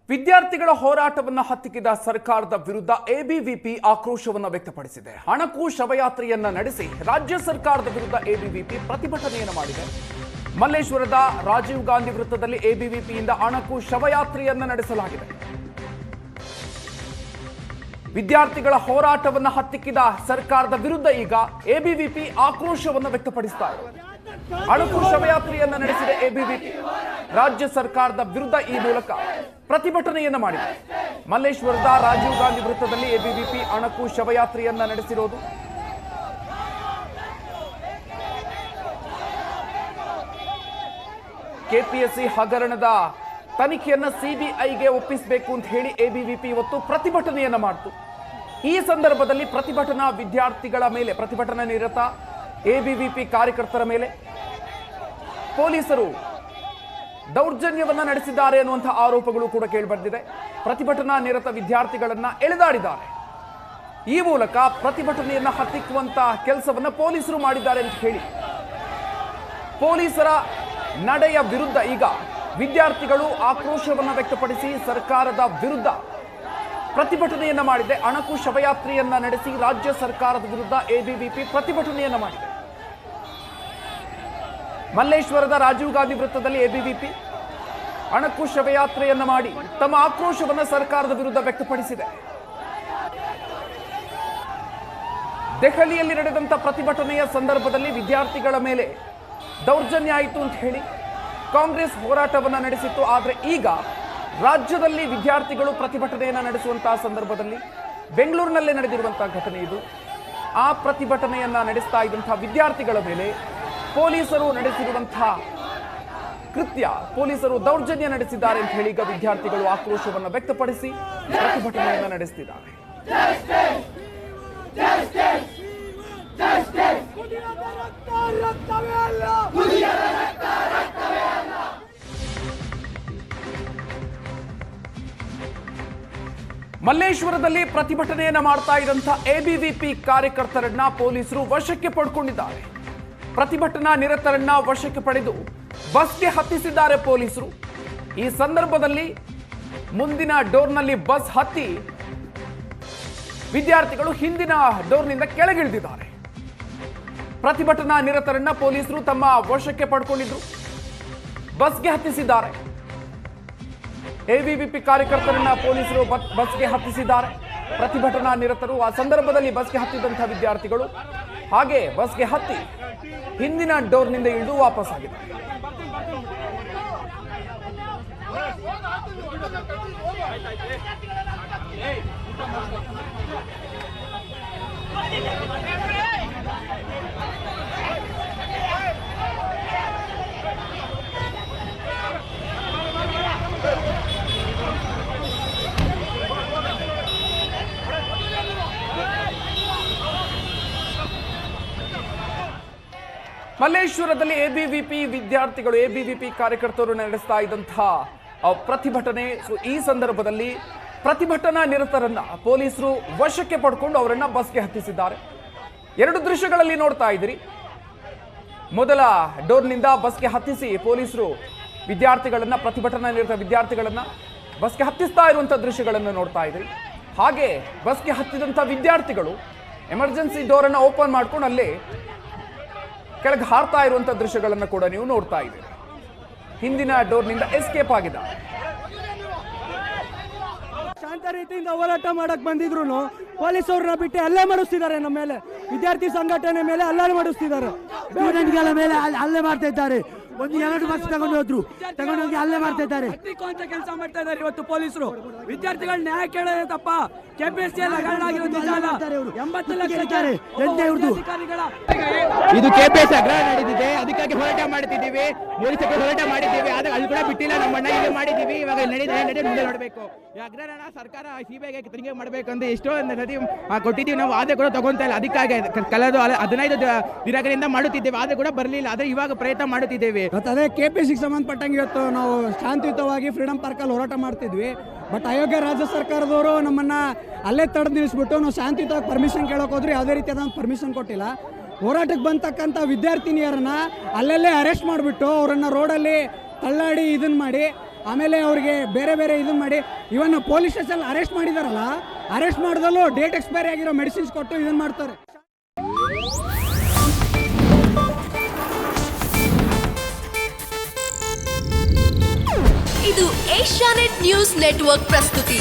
ವಿದ್ಯಾರ್ಥಿಗಳ ಹೋರಾಟವನ್ನು ಹತ್ತಿಕ್ಕಿದ ಸರ್ಕಾರದ ವಿರುದ್ಧ ಎಬಿವಿಪಿ ಆಕ್ರೋಶವನ್ನು ವ್ಯಕ್ತಪಡಿಸಿದೆ. ಹಣಕ್ಕೂ ಶವಯಾತ್ರೆಯನ್ನ ನಡೆಸಿ ರಾಜ್ಯ ಸರ್ಕಾರದ ವಿರುದ್ಧ ಎಬಿವಿಪಿ ಪ್ರತಿಭಟನೆಯನ್ನು ಮಾಡಿದೆ. ಮಲ್ಲೇಶ್ವರದ ರಾಜೀವ್ ಗಾಂಧಿ ವೃತ್ತದಲ್ಲಿ ಎಬಿವಿಪಿಯಿಂದ ಹಣಕ್ಕೂ ಶವಯಾತ್ರೆಯನ್ನ ನಡೆಸಲಾಗಿದೆ. ವಿದ್ಯಾರ್ಥಿಗಳ ಹೋರಾಟವನ್ನು ಹತ್ತಿಕ್ಕಿದ ಸರ್ಕಾರದ ವಿರುದ್ಧ ಈಗ ಎಬಿವಿಪಿ ಆಕ್ರೋಶವನ್ನು ವ್ಯಕ್ತಪಡಿಸ್ತಾ ಇದೆ. ಅಣಕು ಶವಯಾತ್ರೆಯನ್ನ ನಡೆಸಿದ ಎಬಿವಿಪಿ ರಾಜ್ಯ ಸರ್ಕಾರದ ವಿರುದ್ಧ ಈ ಮೂಲಕ ಪ್ರತಿಭಟನೆಯನ್ನ ಮಾಡಿದೆ. ಮಲ್ಲೇಶ್ವರದ ರಾಜೀವ್ ಗಾಂಧಿ ವೃತ್ತದಲ್ಲಿ ಎಬಿವಿಪಿ ಅಣಕು ಶವಯಾತ್ರೆಯನ್ನ ನಡೆಸಿರೋದು. ಕೆಪಿಎಸ್ಸಿ ಹಗರಣದ ತನಿಖೆಯನ್ನ ಸಿಬಿಐಗೆ ಒಪ್ಪಿಸಬೇಕು ಅಂತ ಹೇಳಿ ಎಬಿವಿಪಿ ಇವತ್ತು ಪ್ರತಿಭಟನೆಯನ್ನ ಮಾಡಿತು. ಈ ಸಂದರ್ಭದಲ್ಲಿ ಪ್ರತಿಭಟನಾ ವಿದ್ಯಾರ್ಥಿಗಳ ಮೇಲೆ, ಪ್ರತಿಭಟನಾ ನಿರತ ಎಬಿವಿಪಿ ಕಾರ್ಯಕರ್ತರ ಮೇಲೆ ಪೊಲೀಸರು ದೌರ್ಜನ್ಯವನ್ನ ನಡೆಸಿದ್ದಾರೆ ಅನ್ನುವಂತಹ ಆರೋಪಗಳು ಕೂಡ ಕೇಳಿಬಂದಿದೆ. ಪ್ರತಿಭಟನಾ ನಿರತ ವಿದ್ಯಾರ್ಥಿಗಳನ್ನ ಎಳೆದಾಡಿದ್ದಾರೆ. ಈ ಮೂಲಕ ಪ್ರತಿಭಟನೆಯನ್ನ ಹತ್ತಿಕ್ಕುವಂತ ಕೆಲಸವನ್ನ ಪೊಲೀಸರು ಮಾಡಿದ್ದಾರೆ ಅಂತ ಹೇಳಿ ಪೊಲೀಸರ ನಡೆಯ ವಿರುದ್ಧ ಈಗ ವಿದ್ಯಾರ್ಥಿಗಳು ಆಕ್ರೋಶವನ್ನು ವ್ಯಕ್ತಪಡಿಸಿ ಸರ್ಕಾರದ ವಿರುದ್ಧ ಪ್ರತಿಭಟನೆಯನ್ನ ಮಾಡಿದೆ. ಅಣಕು ಶವಯಾತ್ರೆಯನ್ನ ನಡೆಸಿ ರಾಜ್ಯ ಸರ್ಕಾರದ ವಿರುದ್ಧ ಎಬಿವಿಪಿ ಪ್ರತಿಭಟನೆಯನ್ನ ಮಾಡಿದೆ. ಮಲ್ಲೇಶ್ವರದ ರಾಜೀವ್ ಗಾಂಧಿ ವೃತ್ತದಲ್ಲಿ ಎಬಿವಿಪಿ ಅಣಕು ಶವಯಾತ್ರೆಯನ್ನ ಮಾಡಿ ತಮ್ಮ ಆಕ್ರೋಶವನ್ನು ಸರ್ಕಾರದ ವಿರುದ್ಧ ವ್ಯಕ್ತಪಡಿಸಿದೆ. ದೆಹಲಿಯಲ್ಲಿ ನಡೆದಂತ ಪ್ರತಿಭಟನೆಯ ಸಂದರ್ಭದಲ್ಲಿ ವಿದ್ಯಾರ್ಥಿಗಳ ಮೇಲೆ ದೌರ್ಜನ್ಯ ಆಯಿತು ಅಂತ ಹೇಳಿ ಕಾಂಗ್ರೆಸ್ ಹೋರಾಟವನ್ನ ನಡೆಸಿತ್ತು. ಆದರೆ ಈಗ ರಾಜ್ಯದಲ್ಲಿ ವಿದ್ಯಾರ್ಥಿಗಳು ಪ್ರತಿಭಟನೆಯನ್ನ ನಡೆಸುವಂತಹ ಸಂದರ್ಭದಲ್ಲಿ ಬೆಂಗಳೂರಿನಲ್ಲೇ ನಡೆದಿರುವಂತಹ ಘಟನೆ ಇದು. ಆ ಪ್ರತಿಭಟನೆಯನ್ನ ನಡೆಸ್ತಾ ಇದ್ದಂತಹ ವಿದ್ಯಾರ್ಥಿಗಳ ಮೇಲೆ ಪೊಲೀಸರು ನಡೆಸಿರುವಂತಹ ಕೃತ್ಯ, ಪೊಲೀಸರು ದೌರ್ಜನ್ಯ ನಡೆಸಿದ್ದಾರೆ ಅಂತ ಹೇಳಿ ಈಗ ವಿದ್ಯಾರ್ಥಿಗಳು ಆಕ್ರೋಶವನ್ನು ವ್ಯಕ್ತಪಡಿಸಿ ಪ್ರತಿಭಟನೆಯನ್ನ ನಡೆಸುತ್ತಿದ್ದಾರೆ. ಮಲ್ಲೇಶ್ವರದಲ್ಲಿ ಪ್ರತಿಭಟನೆಯನ್ನ ಮಾಡ್ತಾ ಇದ್ದಂಥ ಎಬಿವಿಪಿ ಕಾರ್ಯಕರ್ತರನ್ನ ಪೊಲೀಸರು ವಶಕ್ಕೆ ಪಡ್ಕೊಂಡಿದ್ದಾರೆ. ಪ್ರತಿಭಟನಾ ನಿರತರನ್ನ ವಶಕ್ಕೆ ಪಡೆದು ಬಸ್ಗೆ ಹತ್ತಿಸಿದ್ದಾರೆ ಪೊಲೀಸರು. ಈ ಸಂದರ್ಭದಲ್ಲಿ ಮುಂದಿನ ಡೋರ್ನಲ್ಲಿ ಬಸ್ ಹತ್ತಿ ವಿದ್ಯಾರ್ಥಿಗಳು ಹಿಂದಿನ ಡೋರ್ನಿಂದ ಕೆಳಗಿಳಿದಿದ್ದಾರೆ. ಪ್ರತಿಭಟನಾ ನಿರತರನ್ನ ಪೊಲೀಸರು ತಮ್ಮ ವಶಕ್ಕೆ ಪಡ್ಕೊಂಡಿದ್ರು, ಬಸ್ಗೆ ಹತ್ತಿಸಿದ್ದಾರೆ. ಎಬಿವಿಪಿ ಕಾರ್ಯಕರ್ತರನ್ನ ಪೊಲೀಸರು ಬಸ್ಗೆ ಹತ್ತಿಸಿದ್ದಾರೆ. ಪ್ರತಿಭಟನಾ ನಿರತರು ಆ ಸಂದರ್ಭದಲ್ಲಿ ಬಸ್ಗೆ ಹತ್ತಿದಂತಹ ವಿದ್ಯಾರ್ಥಿಗಳು ಹಾಗೆ ಬಸ್ಗೆ ಹತ್ತಿ ಹಿಂದಿನ ಡೋರ್ನಿಂದ ಇಳಿದು ವಾಪಸ್ ಆಗಿದ್ದಾರೆ. ಮಲ್ಲೇಶ್ವರದಲ್ಲಿ ಎಬಿವಿಪಿ ವಿದ್ಯಾರ್ಥಿಗಳು, ಎಬಿವಿಪಿ ಕಾರ್ಯಕರ್ತರು ನಡೆಸ್ತಾ ಇದ್ದಂತಹ ಪ್ರತಿಭಟನೆ. ಈ ಸಂದರ್ಭದಲ್ಲಿ ಪ್ರತಿಭಟನಾ ನಿರತರನ್ನ ಪೊಲೀಸರು ವಶಕ್ಕೆ ಪಡ್ಕೊಂಡು ಅವರನ್ನ ಬಸ್ಗೆ ಹತ್ತಿಸಿದ್ದಾರೆ. ಎರಡು ದೃಶ್ಯಗಳಲ್ಲಿ ನೋಡ್ತಾ ಇದ್ದೀರಿ. ಮೊದಲ ಡೋರ್ನಿಂದ ಬಸ್ಗೆ ಹತ್ತಿಸಿ ಪೊಲೀಸರು ವಿದ್ಯಾರ್ಥಿಗಳನ್ನ, ಪ್ರತಿಭಟನಾ ನಿರತ ವಿದ್ಯಾರ್ಥಿಗಳನ್ನ ಬಸ್ಗೆ ಹತ್ತಿಸ್ತಾ ಇರುವಂತಹ ದೃಶ್ಯಗಳನ್ನು ನೋಡ್ತಾ ಇದ್ದೀರಿ. ಹಾಗೆ ಬಸ್ಗೆ ಹತ್ತಿದಂಥ ವಿದ್ಯಾರ್ಥಿಗಳು ಎಮರ್ಜೆನ್ಸಿ ಡೋರನ್ನು ಓಪನ್ ಮಾಡ್ಕೊಂಡು ಅಲ್ಲೇ ಕೆಳಗೆ ಹಾರ್ತಾ ಇರುವಂತಹ ದೃಶ್ಯಗಳನ್ನು ಕೂಡ ನೀವು ನೋಡ್ತಾ ಇದ್ದೀರಿ. ಹಿಂದಿನ ಡೋರ್ನಿಂದ ಎಸ್ಕೇಪ್ ಆಗಿದ್ದಾರೆ. ಶಾಂತ ರೀತಿಯಿಂದ ಹೋರಾಟ ಮಾಡಕ್ ಬಂದಿದ್ರು ಪೊಲೀಸವ್ರನ್ನ ಬಿಟ್ಟು ಹಲ್ಲೆ ಮಾಡಿಸ್ತಿದ್ದಾರೆ. ನಮ್ಮ ಮೇಲೆ, ವಿದ್ಯಾರ್ಥಿ ಸಂಘಟನೆ ಮೇಲೆ ಹಲ್ಲೆ ಮಾಡಿಸ್ತಿದ್ದಾರೆ. ಸ್ಟೂಡೆಂಟ್ಗಳ ಮೇಲೆ ಹಲ್ಲೆ ಮಾಡ್ತಾ ಇದ್ದಾರೆ. ಒಂದು 2 ಬಸ್ ತಗೊಂಡೋಗಿ ಹಲ್ಲೆ ಮಾಡ್ತಾ ಇದ್ದಾರೆ. ಕೆಲಸ ಮಾಡ್ತಾ ಇದ್ದಾರೆ ಇವತ್ತು ಪೊಲೀಸರು. ವಿದ್ಯಾರ್ಥಿಗಳ ನ್ಯಾಯ ಕೇಳೋದೇ ತಪ್ಪ. ಕೆಪಿಎಸ್ಸಿ ಹಗರಣ ಆಗಿರೋದು ನಿಜ ಅಲ್ಲ. 80 ಲಕ್ಷ ಇದು ಕೆಪಿಎಸ್ಸಿ ಹಗರಣ ನಡೆದಿದೆ. ಅದಕ್ಕಾಗಿ ಹೋರಾಟ ಮಾಡ್ತಿದ್ದೀವಿ, ಪೊಲೀಸರಿಗೆ ಹೋರಾಟ ಮಾಡಿದ್ದೀವಿ. ಆದ್ರೆ ಅಲ್ಲಿ ಕೂಡ ಬಿಟ್ಟಿಲ್ಲ. ನಮ್ಮಣ್ಣ ಇಲ್ಲಿ ಮಾಡಿದ್ದೀವಿ. ಇವಾಗ ನಡೆ ಮುಂದೆ ನೋಡಬೇಕು. ಈ ಹಗರಣ ಸರ್ಕಾರ ಸಿಬಿಐಗೆ ತನಿಖೆ ಮಾಡಬೇಕಂತ ಎಷ್ಟೋ ಸತಿ ಕೊಟ್ಟಿದ್ದೀವಿ. ನಾವು ಆದ್ರೆ ಕೂಡ ತಗೊಂತಾ ಇಲ್ಲ. ಅದಕ್ಕಾಗಿ ಕಳೆದ 15 ದಿನಗಳಿಂದ ಮಾಡುತ್ತಿದ್ದೇವೆ, ಆದ್ರೆ ಕೂಡ ಬರಲಿಲ್ಲ. ಆದ್ರೆ ಇವಾಗ ಪ್ರಯತ್ನ ಮಾಡುತ್ತಿದ್ದೇವೆ. ಅದೇ ಕೆಪಿಎಸ್ಸಿಗೆ ಸಂಬಂಧಪಟ್ಟಂಗೆ ಇವತ್ತು ನಾವು ಶಾಂತಿಯುತವಾಗಿ ಫ್ರೀಡಂ ಪಾರ್ಕಲ್ಲಿ ಹೋರಾಟ ಮಾಡ್ತಿದ್ವಿ. ಬಟ್ ಅಯೋಗ್ಯ ರಾಜ್ಯ ಸರ್ಕಾರದವರು ನಮ್ಮನ್ನ ಅಲ್ಲೇ ತಡೆದು ನಿಲ್ಲಿಸ್ಬಿಟ್ಟು ನಾವು ಶಾಂತಿಯುತವಾಗಿ ಪರ್ಮಿಷನ್ ಕೇಳೋಕೆ ಹೋದ್ರೆ ಯಾವುದೇ ರೀತಿಯಾದ ಪರ್ಮಿಷನ್ ಕೊಟ್ಟಿಲ್ಲ. ಹೋರಾಟಕ್ಕೆ ಬಂತಕ್ಕಂಥ ವಿದ್ಯಾರ್ಥಿನಿಯರನ್ನ ಅಲ್ಲಲ್ಲೇ ಅರೆಸ್ಟ್ ಮಾಡಿಬಿಟ್ಟು ಅವರನ್ನು ರೋಡಲ್ಲಿ ತಳ್ಳಾಡಿ ಇದನ್ನು ಮಾಡಿ ಆಮೇಲೆ ಅವ್ರಿಗೆ ಬೇರೆ ಬೇರೆ ಇದನ್ನ ಮಾಡಿ ಇವನ್ನ ಪೊಲೀಸ್ ಸ್ಟೇಷನ್ ಅರೆಸ್ಟ್ ಮಾಡಿದಾರಲ್ಲ, ಅರೆಸ್ಟ್ ಮಾಡಿದಲ್ಲೂ ಡೇಟ್ ಎಕ್ಸ್ಪೈರಿ ಆಗಿರೋ ಮೆಡಿಸಿನ್ಸ್ ಕೊಟ್ಟು ಇದನ್ನ ಮಾಡ್ತಾರೆ. ಇದು ಏಷ್ಯಾನೆಟ್ ನ್ಯೂಸ್ ನೆಟ್ವರ್ಕ್ ಪ್ರಸ್ತುತಿ.